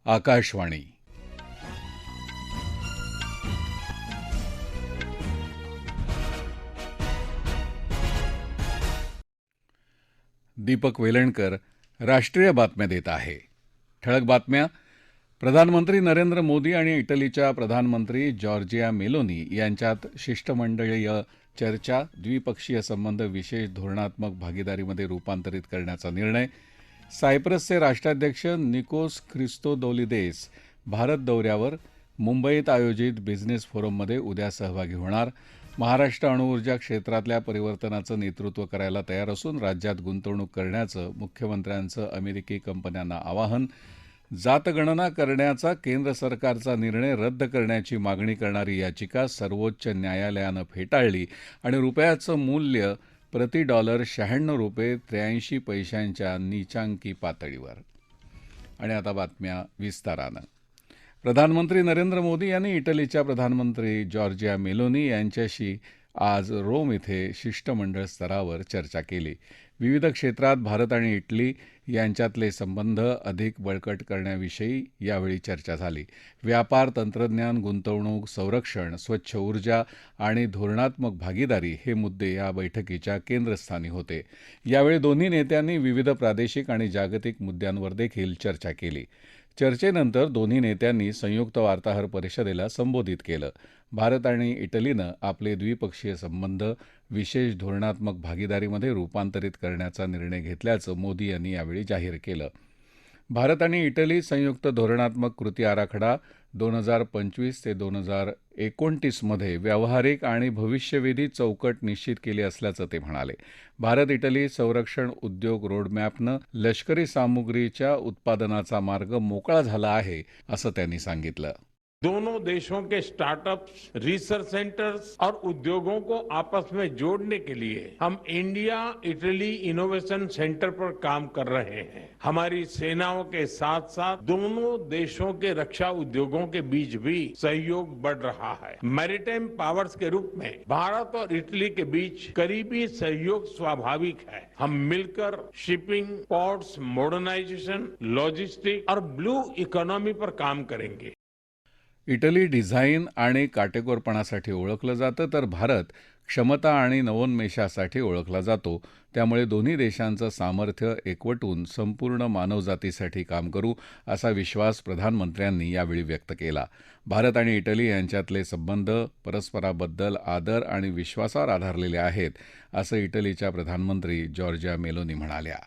आकाशवाणी. दीपक वेलणकर राष्ट्रीय बातम्या देत आहे. ठळक बातम्या. प्रधानमंत्री नरेंद्र मोदी आणि इटलीच्या प्रधानमंत्री जॉर्जिया मेलोनी यांच्यात शिष्टमंडळीय चर्चा, द्विपक्षीय संबंध विशेष धोरणात्मक भागीदारीमध्ये रूपांतरित करण्याचा निर्णय. सायप्रसचे राष्ट्राध्यक्ष निकोस ख्रिस्तोदोलिदेस भारत दौऱ्यावर, मुंबईत आयोजित बिझनेस फोरममध्ये उद्या सहभागी होणार. महाराष्ट्र अणुऊर्जा क्षेत्रातल्या परिवर्तनाचं नेतृत्व करायला तयार असून राज्यात गुंतवणूक करण्याचं मुख्यमंत्र्यांचं अमेरिकी कंपन्यांना आवाहन. जातगणना करण्याचा केंद्र सरकारचा निर्णय रद्द करण्याची मागणी करणारी याचिका सर्वोच्च न्यायालयानं फेटाळली आणि रुपयाचं मूल्य प्रति डॉलर $96.83 नीचांकी पातळीवर. आणि आता बातम्या विस्तारानं. प्रधानमंत्री नरेंद्र मोदी यांनी इटलीच्या प्रधानमंत्री जॉर्जिया मेलोनी यांच्याशी आज रोम इथे शिष्टमंडळ स्तरावर चर्चा केली. विविध क्षेत्रात भारत आणि इटली यांच्यातले संबंध अधिक बळकट करण्याविषयी यावेळी चर्चा झाली. व्यापार, तंत्रज्ञान, गुंतवणूक, संरक्षण, स्वच्छ ऊर्जा आणि धोरणात्मक भागीदारी हे मुद्दे या बैठकीच्या केंद्रस्थानी होते. यावेळी दोन्ही नेत्यांनी विविध प्रादेशिक आणि जागतिक मुद्द्यांवर देखील चर्चा केली. चर्चेनंतर दोन्ही नेत्यांनी संयुक्त वार्ताहर परिषदेला संबोधित केलं. भारत आणि इटलीनं आपले द्विपक्षीय संबंध विशेष धोरणात्मक भागीदारीमध्ये रूपांतरित करण्याचा निर्णय घेतल्याचं मोदी यांनी यावेळी जाहीर केलं. भारत आणि इटली संयुक्त धोरणात्मक कृती आराखडा 2025 ते 2029 मध्ये व्यावहारिक आणि भविष्यवेधी चौकट निश्चित केली असल्याचं ते म्हणाले. भारत इटली संरक्षण उद्योग रोडमॅपनं लष्करी सामुग्रीच्या उत्पादनाचा मार्ग मोकळा झाला आहे, असं त्यांनी सांगितलं. दोनों देशों के स्टार्टअप्स, रिसर्च सेंटर्स और उद्योगों को आपस में जोड़ने के लिए हम इंडिया इटली इनोवेशन सेंटर पर काम कर रहे हैं. हमारी सेनाओं के साथ साथ दोनों देशों के रक्षा उद्योगों के बीच भी सहयोग बढ़ रहा है. मैरीटाइम पावर्स के रूप में भारत और इटली के बीच करीबी सहयोग स्वाभाविक है. हम मिलकर शिपिंग, पोर्ट्स, मॉडर्नाइजेशन, लॉजिस्टिक और ब्लू इकोनॉमी पर काम करेंगे. इटली डिझाईन आणि काटेकोरपणासाठी ओळखलं जातं, तर भारत क्षमता आणि नवोन्मेषासाठी ओळखला जातो. त्यामुळे दोन्ही देशांचं सामर्थ्य एकवटून संपूर्ण मानवजातीसाठी काम करू, असा विश्वास प्रधानमंत्र्यांनी यावेळी व्यक्त केला. भारत आणि इटली यांच्यातले संबंध परस्पराबद्दल आदर आणि विश्वासावर आधारलेले आहेत, असं इटलीच्या प्रधानमंत्री जॉर्जिया मेलोनी म्हणाल्या.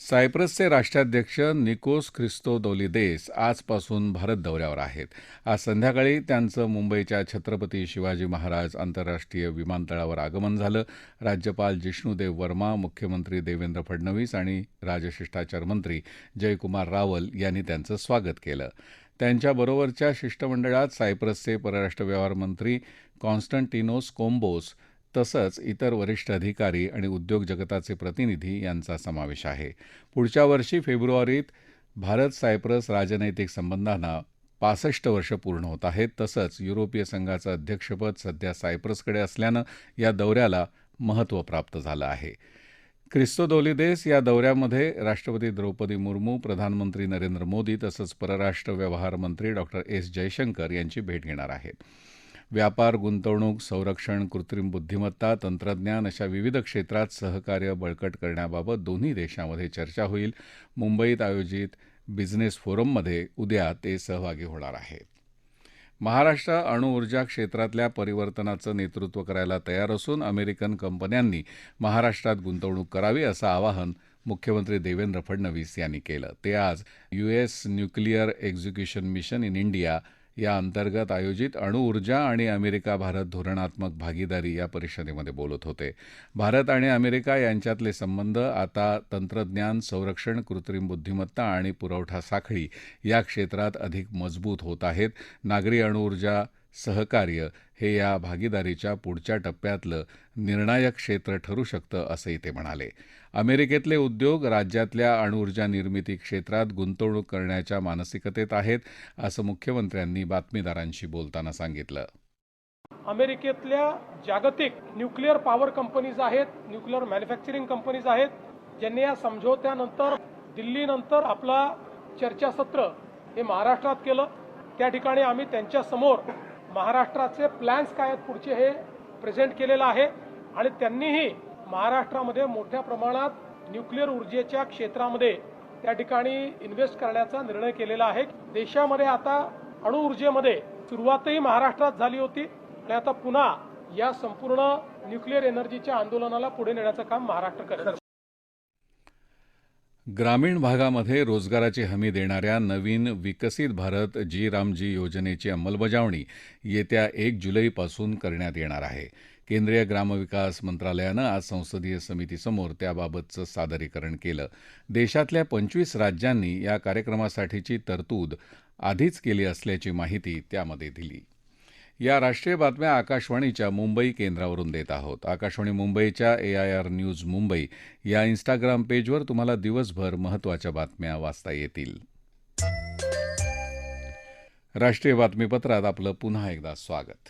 सायप्रसचे राष्ट्राध्यक्ष निकोस ख्रिस्तोदोलिदेस आजपासून भारत दौऱ्यावर आहेत. आज संध्याकाळी त्यांचं मुंबईच्या छत्रपती शिवाजी महाराज आंतरराष्ट्रीय विमानतळावर आगमन झालं. राज्यपाल जिष्णुदेव वर्मा, मुख्यमंत्री देवेंद्र फडणवीस आणि राजशिष्टाचार मंत्री जयकुमार रावल यांनी त्यांचं स्वागत केलं. त्यांच्याबरोबरच्या शिष्टमंडळात सायप्रसचे परराष्ट्र व्यवहार मंत्री कॉन्स्टंटिनोस कोम्बोस तसंच इतर वरिष्ठ अधिकारी आणि उद्योग जगताचे प्रतिनिधी यांचा समावेश आहे. पुढच्या वर्षी फेब्रुवारीत भारत सायप्रस राजनैतिक संबंधांना 65 वर्ष पूर्ण होत आहेत. तसंच युरोपीय संघाचं अध्यक्षपद सध्या सायप्रसकडे असल्यानं या दौऱ्याला महत्त्व प्राप्त झालं आहे. ख्रिस्तोदोलिदेस या दौऱ्यामध्ये राष्ट्रपती द्रौपदी मुर्मू, प्रधानमंत्री नरेंद्र मोदी तसंच परराष्ट्र व्यवहार मंत्री डॉ. एस. जयशंकर यांची भेट घेणार आहेत. व्यापार, गुंतवणूक, संरक्षण, कृत्रिम बुद्धिमत्ता, तंत्रज्ञान अशा विविध क्षेत्रात सहकार्य बळकट करण्याबाबत दोन्ही देशांमध्ये चर्चा होईल. मुंबईत आयोजित बिझनेस फोरममध्ये उद्या ते सहभागी होणार आहेत. महाराष्ट्र अणुऊर्जा क्षेत्रातल्या परिवर्तनाचं नेतृत्व करायला तयार असून अमेरिकन कंपन्यांनी महाराष्ट्रात गुंतवणूक करावी, असं आवाहन मुख्यमंत्री देवेंद्र फडणवीस यांनी केलं. ते आज US nuclear execution mission in India या अंतर्गत आयोजित अणुऊर्जा आणि अमेरिका भारत धोरणात्मक भागीदारी या परिषदेमध्ये बोलत होते. भारत आणि अमेरिका यांच्यातले संबंध आता तंत्रज्ञान, संरक्षण, कृत्रिम बुद्धिमत्ता आणि पुरवठा साखळी या क्षेत्रात अधिक मजबूत होत आहेत. नागरी अणुऊर्जा सहकार्य हे या भागीदारीच्या पुढच्या टप्प्यातलं निर्णायक क्षेत्र ठरू शकतं, असंही ते म्हणाले. अमेरिकेतले उद्योग राज्यातल्या अणुऊर्जा निर्मिती क्षेत्रात गुंतवणूक करण्याच्या मानसिकतेत आहेत, असं मुख्यमंत्र्यांनी बातमीदारांशी बोलताना सांगितलं. अमेरिकेतल्या जागतिक न्यूक्लिअर पॉवर कंपनीज आहेत, न्यूक्लिअर मॅन्युफॅक्चरिंग कंपनीज आहेत, ज्यांनी या समझोत्यानंतर दिल्लीनंतर आपला चर्चासत्र हे महाराष्ट्रात केलं. त्या ठिकाणी आम्ही त्यांच्यासमोर महाराष्ट्राचे प्लॅन्स काय आहेत पुढचे हे प्रेझेंट केलेलं आहे आणि त्यांनीही महाराष्ट्रामध्ये मोठ्या प्रमाणात न्यूक्लिअर ऊर्जेच्या क्षेत्रामध्ये त्या ठिकाणी इन्व्हेस्ट करण्याचा निर्णय केलेला आहे. देशामध्ये आता अणुऊर्जेमध्ये सुरुवातही महाराष्ट्रात झाली होती आणि आता पुन्हा या संपूर्ण न्यूक्लिअर एनर्जीच्या आंदोलनाला पुढे नेण्याचं काम महाराष्ट्र करेल. ग्रामीण भागामध्ये रोजगाराची हमी देणाऱ्या नवीन विकसित भारत जी रामजी योजनेची अंमलबजावणी येत्या 1 जुलैपासून करण्यात येणार आहे. केंद्रीय ग्रामविकास मंत्रालयानं आज संसदीय समितीसमोर त्याबाबतचं सादरीकरण केलं. देशातल्या 25 राज्यांनी या कार्यक्रमासाठीची तरतूद आधीच केली असल्याची माहिती त्यामध्ये दिली. या राष्ट्रीय बातम्या आकाशवाणीच्या मुंबई केंद्रावरून देत आहोत. आकाशवाणी मुंबईच्या AIR न्यूज मुंबई या इंस्टाग्राम पेजवर तुम्हाला दिवसभर महत्त्वाच्या बातम्या वाचता येतील. राष्ट्रीय बातमीपत्रात आपलं पुन्हा एकदा स्वागत.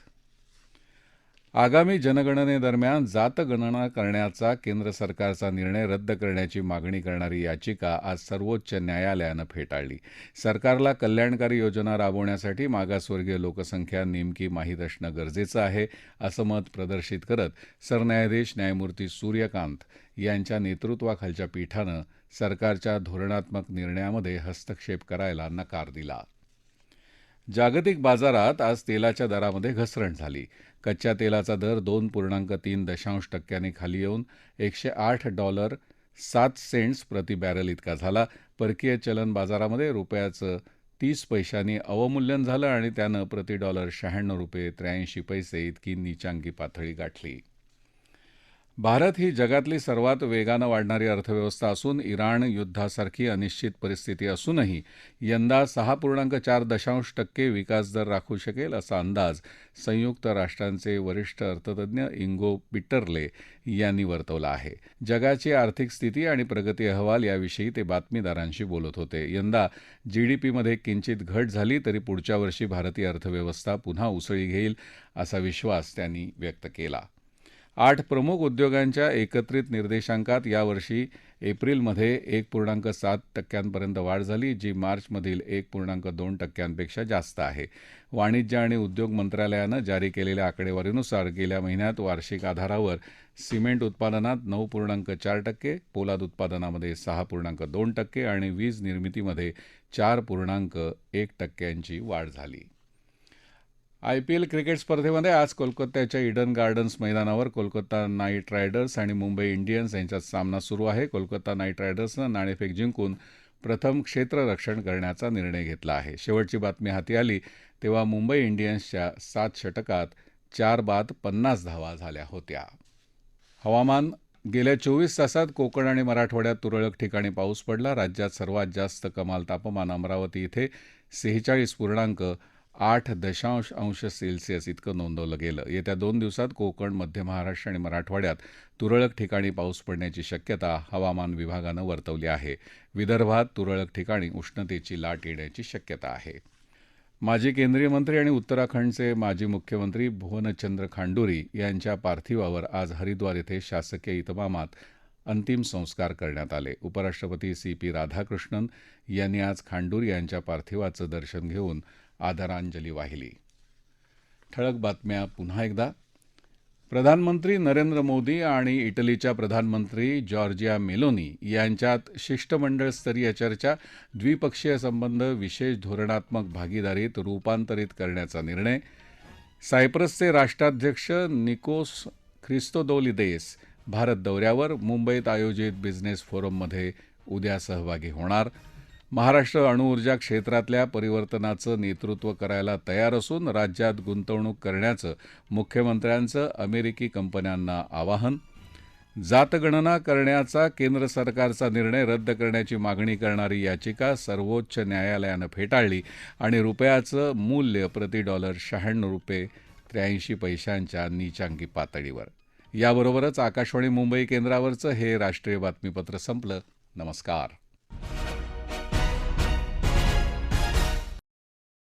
आगामी जनगणनेदरम्यान जातगणना करण्याचा केंद्र सरकारचा निर्णय रद्द करण्याची मागणी करणारी याचिका आज सर्वोच्च न्यायालयानं फेटाळली. सरकारला कल्याणकारी योजना राबवण्यासाठी मागासवर्गीय लोकसंख्या नेमकी माहीत असणं गरजेचं आहे, असं मत प्रदर्शित करत सरन्यायाधीश न्यायमूर्ती सूर्यकांत यांच्या नेतृत्वाखालच्या पीठानं सरकारच्या धोरणात्मक निर्णयामध्ये हस्तक्षेप करायला नकार दिला. जागतिक बाजारात आज तेलाच्या दरामध्ये घसरण झाली. कच्च्या तेलाचा दर 2.3% खाली येऊन $108.07 प्रति बॅरल इतका झाला. परकीय चलन बाजारामध्ये रुपयाचं 30 पैशांनी अवमूल्यन झालं आणि त्यानं प्रति डॉलर $96.83 इतकी नीचांकी पातळी गाठली. भारत ही जगातली सर्वात वेगानं वाढणारी अर्थव्यवस्था असून इराण युद्धासारखी अनिश्चित परिस्थिती असूनही यंदा 6.4% विकासदर राखू शकेल असा अंदाज संयुक्त राष्ट्रांचे वरिष्ठ अर्थतज्ञ इंगो पिटरले यांनी वर्तवला आहे. जगाची आर्थिक स्थिती आणि प्रगती अहवाल याविषयी ते बातमीदारांशी बोलत होते. यंदा GDPमध्ये किंचित घट झाली तरी पुढच्या वर्षी भारतीय अर्थव्यवस्था पुन्हा उसळी घेईल असा विश्वास त्यांनी व्यक्त केला. 8 प्रमुख उद्योगांच्या एकत्रित निर्देशांकात यावर्षी एप्रिलमध्ये 1.7% वाढ झाली, जी मार्चमधील 1.2% पेक्षा आहे. वाणिज्य आणि उद्योग मंत्रालयानं जारी केलेल्या आकडेवारीनुसार गेल्या महिन्यात वार्षिक आधारावर सिमेंट उत्पादनात 9.4%, पोलाद उत्पादनामध्ये 6.2% आणि वीज निर्मितीमध्ये 4.1% वाढ झाली. IPL क्रिकेट स्पर्धेमध्ये आज कोलकात्याच्या ईडन गार्डन्स मैदानावर कोलकाता नाईट रायडर्स आणि मुंबई इंडियन्स यांच्यात सामना सुरू आहे. कोलकाता नाईट रायडर्सनं नाणेफेक जिंकून प्रथम क्षेत्ररक्षण करण्याचा निर्णय घेतला आहे. शेवटची बातमी हाती आली तेव्हा मुंबई इंडियन्सच्या 7 षटकात 4 बाद 50 धावा झाल्या होत्या. हवामान. गेल्या 24 तासात कोकण आणि मराठवाड्यात तुरळक ठिकाणी पाऊस पडला. राज्यात सर्वात जास्त कमाल तापमान अमरावती इथे 46.8 इतकं नोंदवलं गेलं. येत्या 2 दिवसात कोकण, मध्य महाराष्ट्र आणि मराठवाड्यात तुरळक ठिकाणी पाऊस पडण्याची शक्यता हवामान विभागानं वर्तवली आहे. विदर्भात तुरळक ठिकाणी उष्णतेची लाट येण्याची शक्यता आहे. माजी केंद्रीय मंत्री आणि उत्तराखंडचे माजी मुख्यमंत्री भुवनचंद्र खांडुरी यांच्या पार्थिवावर आज हरिद्वार येथे शासकीय इतमामात अंतिम संस्कार करण्यात आले. उपराष्ट्रपती CP राधाकृष्णन यांनी आज खांडुरी यांच्या पार्थिवाचं दर्शन घेऊन आदरांजली वाहिली. ठळक बातम्या पुन्हा एकदा. प्रधानमंत्री नरेंद्र मोदी आणि इटलीच्या प्रधानमंत्री जॉर्जिया मेलोनी यांच्यात शिष्टमंडळस्तरीय चर्चा. द्विपक्षीय संबंध विशेष धोरणात्मक भागीदारीत रूपांतरित करण्याचा निर्णय. सायप्रसचे राष्ट्राध्यक्ष निकोस ख्रिस्तोदोलिदेस भारत दौऱ्यावर. मुंबईत आयोजित बिझनेस फोरममध्ये उद्या सहभागी होणार. महाराष्ट्र अणुऊर्जा क्षेत्रातल्या परिवर्तनाचं नेतृत्व करायला तयार असून राज्यात गुंतवणूक करण्याचं मुख्यमंत्र्यांचं अमेरिकी कंपन्यांना आवाहन. जातगणना करण्याचा केंद्र सरकारचा निर्णय रद्द करण्याची मागणी करणारी याचिका सर्वोच्च न्यायालयानं फेटाळली आणि रुपयाचं मूल्य प्रति डॉलर $96.83 नीचांकी पातळीवर. याबरोबरच आकाशवाणी मुंबई केंद्रावरचं हे राष्ट्रीय बातमीपत्र संपलं. नमस्कार.